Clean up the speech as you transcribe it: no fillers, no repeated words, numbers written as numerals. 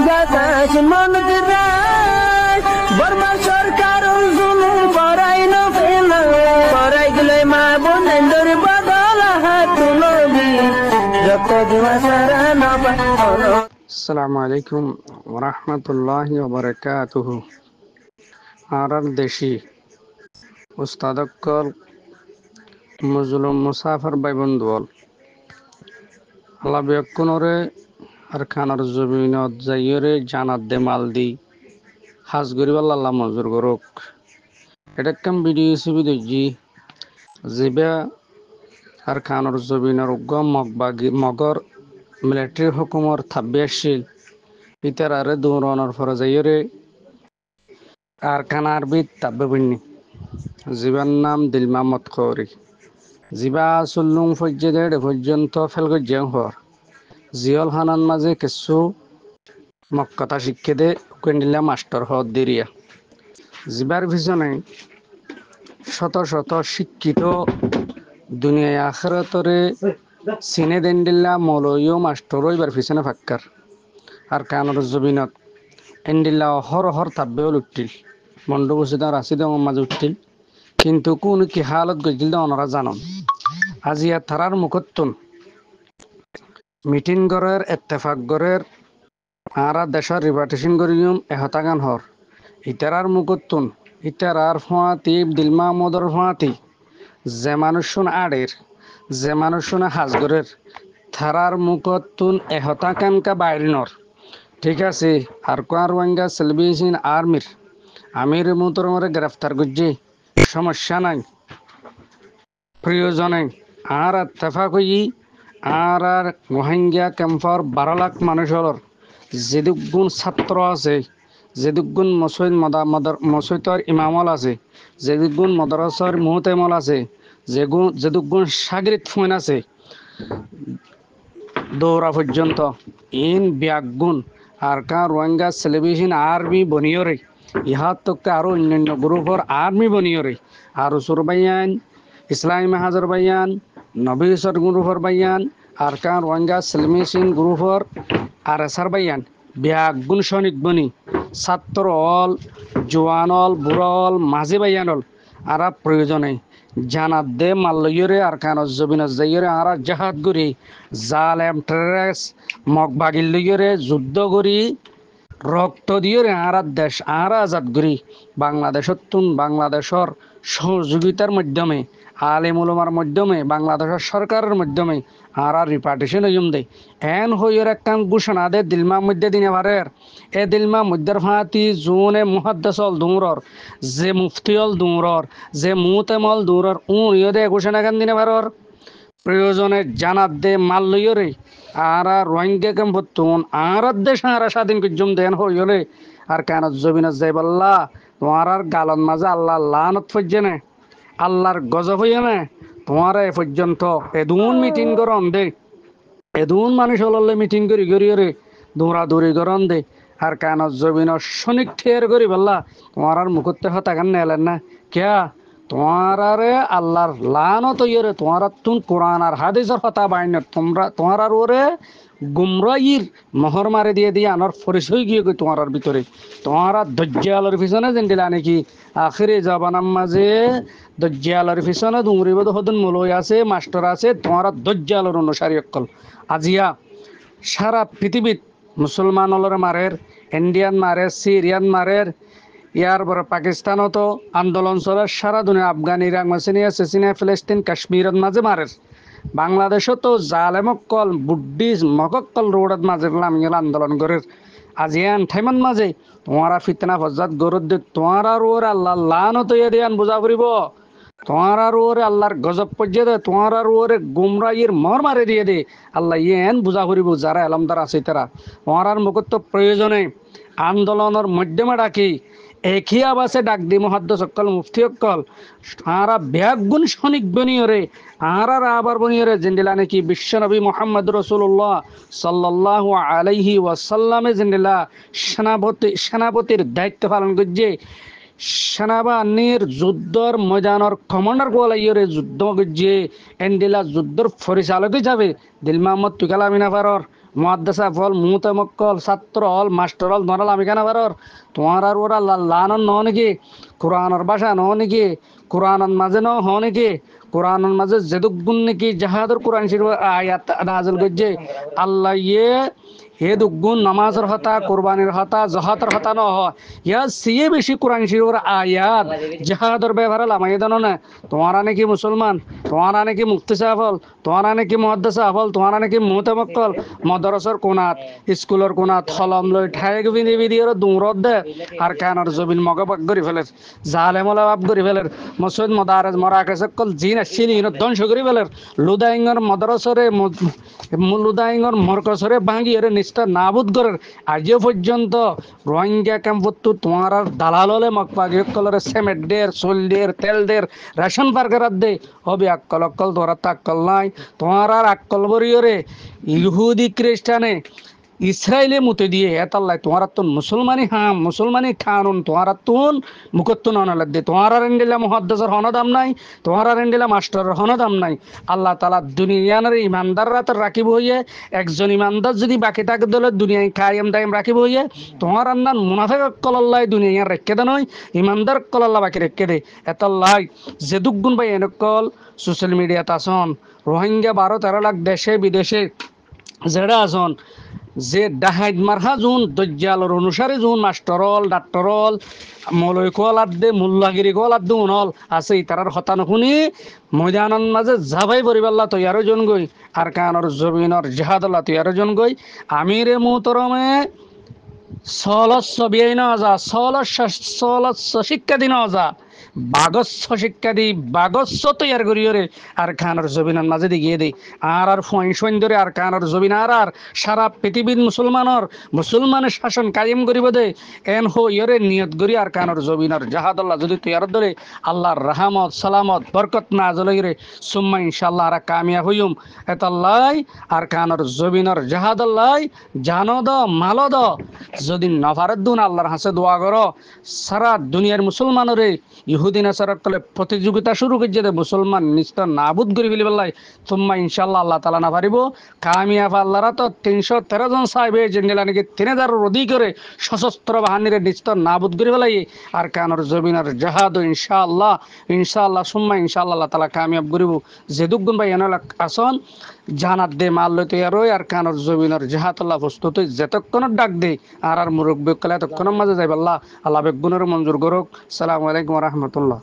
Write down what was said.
বাতাস মনত রায় বর্মা সরকার জুলুম করাই না ফেলা করাই গেলে মা বোনেদের বদল হাত তুলবি যত দিবা সারা না পালো। আসসালামু আলাইকুম ওয়া রাহমাতুল্লাহি ওয়া বারাকাতুহু। আরার দেশি উস্তাদকল মুজলুম মুসাফির ভাই বন্ধুল আল্লাহ বিয়কুনরে আর খানার জমিনত যাইরে জানাত দে মাল দি হাজ গরিবাল আল্লাহ মঞ্জুর করুক। এটা কাম ভিডিও হিসেবে দেখি জিবা আর খানার জমিনের উগ্র মগর মিলিটারি হুকুমর থাব্বে আসছিল ইতার আরে দৌড়ানোর ফলে যাইরে আর কানার বিদ তাব্বে বন্যি জীবার নাম দিলমা মত করি জিবা চুল্লুং পর্যন্ত পর্যন্ত ফেলগজ্যাং হর জিয়ল হানান মাঝে কিছু মক্কতা শিক্ষে দে কেন্ডিলা মাস্টার হদ দিরিয়া জিবার পিছনে শত শত শিক্ষিত দুনিয়ায় আখেরাতরে সিনে দেন্ডিল্লা মৌলয় মাস্টার এবার পিছনে ফাক্কার আর কানর জবিনত এন্ডিল্লা হর তাব্বেও উঠছিল মন্ড বসিদার রাশিদ মাঝে উঠছিল কিন্তু কোন কি হালত গজিল ওনারা জানন আজিয়া থারার মুখত্তুন মিটিং গড়ের এত্তেফাক গড়ের আরা দেশের রিপার্টেশন করিম এহতাগান হর ইতারার মুখত্তুন ইতারার ফাঁতি দিলমা মদর ফাঁতি যে মানুষজন আড়ের যে মানুষজন হাজগরের থারার মুখত্তুন এহতাকানকা বাইরিনর ঠিক আছে আর কোয়ার ওয়াঙ্গা সেলভিসিন আর্মির আমির মোতরমরে গ্রেফতার করছে সমস্যা নাই প্রয়োজনে আর এত্তেফাক হই আর রোহিঙ্গা ক্যাম্পর 12 লাখ মানুষের যেদুগুণ ছাত্র আছে যেদুগুণ মসজিদর ইমামল আছে যেদুগুণ মদরসার মুহতেমল আছে যেদুগুণ সাগরিত ফোন আছে দৌড়া পর্যন্ত ইন ব্যাগুণ আর কা রোহিঙ্গা সেলিব্রেশন আর্মি বনিয়রে ইহাত তকে আরো অন্যান্য গ্রুপর আর্মি বনিয়রে আর সুরবাইয়ান ইসলামী মাহাজর বাইয়ান নবীসর গ্রুপর বাইয়ান আর কা রোহিঙ্গা সেলিব্রেশন গ্রুপর আর এসার বাইয়ান ব্যাগুণ সৈনিক বনি ছাত্র অল জোয়ানল বুড়ল মাঝি বাইয়ানল আর প্রয়োজনে জানাত দে মাল্লয়রে আর কানজ জবিনজ যাইরে আর জাহাদ গুরি জালেম টেরেস মগবাগিল লইরে যুদ্ধ করি রক্ত দিয়ে আর দেশ আর আজাদ করি বাংলাদেশের সহযোগিতার মাধ্যমে আলেম উলামার মাধ্যমে বাংলাদেশের সরকারের মাধ্যমে আর রিপার্টিশন হইম দে এন হইয়ের একটা ঘোষণা দে দিলমা মধ্যে দিনে পারের এ দিলমা মধ্যের ফাঁতি জোনে মুহাদ্দাসল দৌড়র যে মুফতিয়ল দৌড়র যে মুতেমল দৌড়র ইয়ে ঘোষণা কান দিনে পারর প্রয়োজনে জানাত দে মাল লইরে আর রোহিঙ্গা কেমন আর দেশ আর স্বাধীন কুজুম দেন হইলে আর কেন জবিনা যাইবাল্লা তোমার আর গালন মাঝে আল্লাহ লানত ফজ্জেনে আল্লাহর গজব হইয়ে না তোমার এ পর্যন্ত এদুন মিটিং করন দে এদুন মানুষ হলে মিটিং করি রে দৌড়াদৌড়ি করন দে আর কেন জবিন শনিক ঠের করি বললা তোমার আর মুখতে হতাকান নেলেন না কেয়া তোমার আরে আল্লাহর লানত ইয়ে তোমার তুন কোরআন আর হাদিসের কথা বাইন তোমার আর ওরে গুমরাইর মোহর মারে দিয়ে আনার পরিচয় গিয়ে তোমার ভিতরে তোমার দজ্জালের পিছনে যেন দিলা নাকি আখিরে জাবানার মাঝে দজ্জালের পিছনে দুমরিবদ হদন মলয় আছে মাস্টার আছে তোমার দজ্জালের অনুসারী অকল আজিয়া সারা পৃথিবীত মুসলমান মারের ইন্ডিয়ান মারের সিরিয়ান মারের ইয়ার পরে পাকিস্তানতো আন্দোলন চলে সারা দুনিয়া আফগান ইরাক মেসিনিয়া চেচিনিয়া ফিলিস্তিন কাশ্মীরের মাঝে মারের বাংলাদেশতো জালেমকল বুদ্ধিজ মককল রোডত মাঝে আন্দোলন করের আজিয়ান ঠাইমান মাঝে তোমারা ফিতনা ফজাত গরত দিক তোমার আর ওর আল্লাহ লানত দিয়ান বুঝা করিব তোমার আর ওরে আল্লাহর গজব পর্যে দে তোমার আর ওরে গুমরাইয়ের মর মারে দিয়ে দে আল্লাহ ইয়েন বুঝা করিব যারা এলমদার আছে তারা তোমার আর মুখত প্রয়োজনে আন্দোলনের মাধ্যমে ডাকি একই আবাসে ডাক দি মুহাদ্দিস অকল মুফতি অকল আরা ব্যাগুণ শনিক বনিয়রে আর আবার বনিয়রে জিন্দিলা নাকি বিশ্বনবী মুহাম্মদ রাসূলুল্লাহ সাল্লাল্লাহু আলাইহি ওয়াসাল্লামে জিন্দিলা সেনাপতির দায়িত্ব পালন করছে সেনাবাহিনীর যুদ্ধর ময়দানের কমান্ডার গোয়ালাইয়রে যুদ্ধ করছে এন্ডিলা যুদ্ধর পরিচালক হিসাবে দিল মোহাম্মদ তুকালামিনা পারর মুহাদ্দিসা ফল মুতামক্কল ছাত্র হল মাস্টার হল নরাল আমি কেন বারর তোমার আর ওরা লানন ন নাকি কোরআনের ভাষা ন নাকি কোরআনের মাঝে ন হ নাকি কোরআনের মাঝে যেদুক গুণ নাকি জাহাদুর কোরআন শরীফ আয়াত নাযিল করছে আল্লাহ ইয়ে হে দুগুণ নামাজের হতা কোরবানির হতা জহাতের হতা ন হয় ইয়া সিয়ে বেশি কোরআন শরীফের আয়াত জাহাদুর ব্যবহার লামাই জানো না তোমারা নাকি মুসলমান তোমারা নাকি মুফতি সাহেবল তোমারা নাকি মুহাদ্দিস সাহেবল তোমারা নাকি মুতামক্কল মাদ্রাসার কোনাত স্কুলের কোনাত হলম লই ঠাই বিনি বিদির দূরত দে আর কানার জবিন মগ বাগ করি ফেলে জালেমলা বাপ করি ফেলে মসজিদ মদারেজ মরাকেশ কল জিন আসিনি ধ্বংস করি ফেলে লুদাইঙ্গর মাদ্রাসারে লুদাইঙ্গর মরকসরে ভাঙি এর নিষ্ঠা নাবুদ করার আজও পর্যন্ত রোহিঙ্গা ক্যাম্পত্তু তোমার আর দালাল হলে মকবাগি কলরে সেমেট দের সোল দের তেল দের রেশন পার্কার দে হবি আক্কল অক্কল তোরা তাক্কল নাই তোমার আর আক্কল বরিয়রে ইহুদি খ্রিস্টানে ইসরায়েলে মুতে দিয়ে এতাল্লাই তোমার তুন মুসলমানি হাম মুসলমানি খানুন তোমার তুন মুকত্তুন অনালাদ দে তোমার রেন্ডিলা মুহাদ্দিসের হনদাম নাই তোমার রেন্ডিলা মাস্টারের হনদাম নাই আল্লাহ তাআলা দুনিয়ার ইমানদার রাত রাখিব হইয়ে একজন ইমানদার যদি বাকি থাকে দলে দুনিয়ায় কায়েম দায়েম রাখিব হইয়ে তোমার আন্নান মুনাফিক কল্লাই দুনিয়া রেখে দে নয় ইমানদার কল্লা বাকি রেখে দে এতাল্লাই যে দুগুণ ভাই এনেকল সোশ্যাল মিডিয়াতে আসন রোহিঙ্গা 12-13 লাখ দেশে বিদেশে যেটা আসন যে ডাহাইদ মারহা জুন দজ্জালর অনুসারে জুন মাস্টরল ডাক্তরল মলয় কল আদে মুল্লাগিরি কল আদে উনল আছে তারার হতান শুনি ময়দানের মাঝে যাবাই পরিবাল্লা তৈয়ারও জন গই আর কানর জবিনর জাহাদুল্লাহ তৈয়ারও জন গই আমিরে মুহতরমে সলস্য বিয়ে না যা সলস্য শিক্ষা দিন যা বাগস্য শিক্ষা দি বাগস্য তৈয়ার করিওরে আর খানার জবিনের মাঝে দি গিয়ে দেই আর ফয়ন ধরে আর খানার জবিন আর সারা পৃথিবীর মুসলমানের শাসন কায়েম করিব দে এন হো ইয়রে নিয়ত করি আর খানার জবিনের জাহাদুল্লাহ যদি তৈয়ার ধরে আল্লাহর রাহমত সালামত বরকত না জলইরে সুম্মা ইনশাআল্লাহ আর কামিয়াব হইম এতাল্লাই আর খানার জবিনের জাহাদুল্লাহ জানো দ মালো দ যদি নফারত দুন আল্লাহর হাসে দোয়া করো সারা দুনিয়ার মুসলমানরে ইহুদি নাসারক কলে প্রতিযোগিতা শুরু করছে যে মুসলমান নিশ্চয় নাবুদ করে ফেলি পেলাই তোমরা ইনশাল্লাহ আল্লাহ তালা না পারিব কামিয়াব আল্লাহরা তো 313 জন সাহেবে জেনেলা নাকি 3000 অধিক করে সশস্ত্র বাহিনীরে নিশ্চয় নাবুদ করে ফেলাই আর কানর জবিনার জাহাদ ইনশাআল্লাহ সুম্মা ইনশাআল্লাহ আল্লাহ তালা কামিয়াব করিব যে দুগুণ ভাই এনালা আসন জানাত দে মাল লইতে আর কানর জবিনার জাহাতুল্লাহ প্রস্তুত যেতক্ষণের ডাক দে আর মুরব্বী কালে এতক্ষণের মাঝে যাইব আল্লাহ বেগুনের মঞ্জুর করুক। সালামু আলাইকুম ওয়া রাহমাতুল্লাহ।